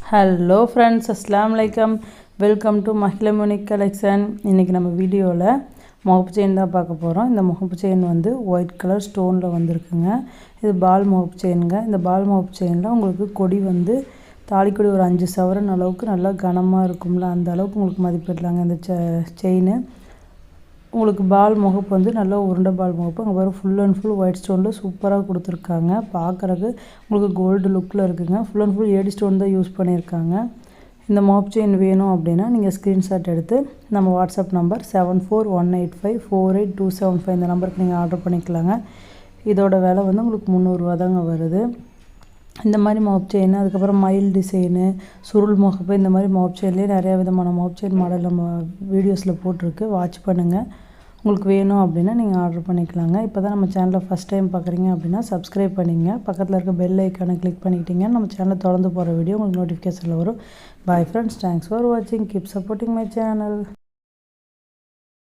Hello friends, அஸ்ஸலாமு அலைக்கும். Welcome to Mahila Munich collection. இன்றைக்கி நம்ம வீடியோவில் முகப்பு செயின் தான் பார்க்க போகிறோம். இந்த முகப்பு செயின் வந்து ஒயிட் கலர் ஸ்டோனில் வந்திருக்குங்க. இது பால் முகப்பு செயினுங்க. இந்த பால் முகப்பு செயினில் உங்களுக்கு கொடி வந்து தாலிக்கொடி ஒரு 5 சவரன் அளவுக்கு நல்லா கனமாக இருக்கும்ல, அந்த அளவுக்கு உங்களுக்கு மதிப்பிடலாங்க. இந்த செயின் உங்களுக்கு பால் முகப்பு வந்து நல்லா உருண்டை பால் முகப்பு. அங்கே பாருங்கள், ஃபுல் அண்ட் ஃபுல் ஒயிட் ஸ்டோனில் சூப்பராக கொடுத்துருக்காங்க. பார்க்குறக்கு உங்களுக்கு கோல்டு லுக்கில் இருக்குதுங்க. Full and full AD stone தான் யூஸ் பண்ணியிருக்காங்க. இந்த முகப்பு செயின் வேணும் அப்படின்னா நீங்கள் ஸ்க்ரீன்ஷாட் எடுத்து நம்ம வாட்ஸ்அப் நம்பர் 7418548275 இந்த நம்பருக்கு நீங்கள் ஆர்டர் பண்ணிக்கலாங்க. இதோட விலை வந்து உங்களுக்கு 300 ரூபா தாங்க வருது. இந்த மாதிரி முகப்பு செயின், அதுக்கப்புறம் மயில் டிசைனு, சுருள் முகப்பு, இந்த மாதிரி முகப்பு செயின்லேயே நிறையா விதமான முகப்பு செயின் மாடல் நம்ம வீடியோஸில் போட்டிருக்கு. வாட்ச் பண்ணுங்கள். உங்களுக்கு வேணும் அப்படின்னா நீங்கள் ஆர்டர் பண்ணிக்கலாங்க. இப்போ தான் நம்ம சேனலை ஃபஸ்ட் டைம் பார்க்குறீங்க அப்படின்னா சப்ஸ்கிரைப் பண்ணிங்க. பக்கத்தில் இருக்க பெல் ஐக்கானை கிளிக் பண்ணிக்கிட்டிங்கன்னா நம்ம சேனலில் தொடர்ந்து போகிற வீடியோ உங்களுக்கு நோட்டிஃபிகேஷனில் வரும். பாய் ஃப்ரெண்ட்ஸ், தேங்க்ஸ் ஃபார் வாட்சிங். Keep supporting my channel.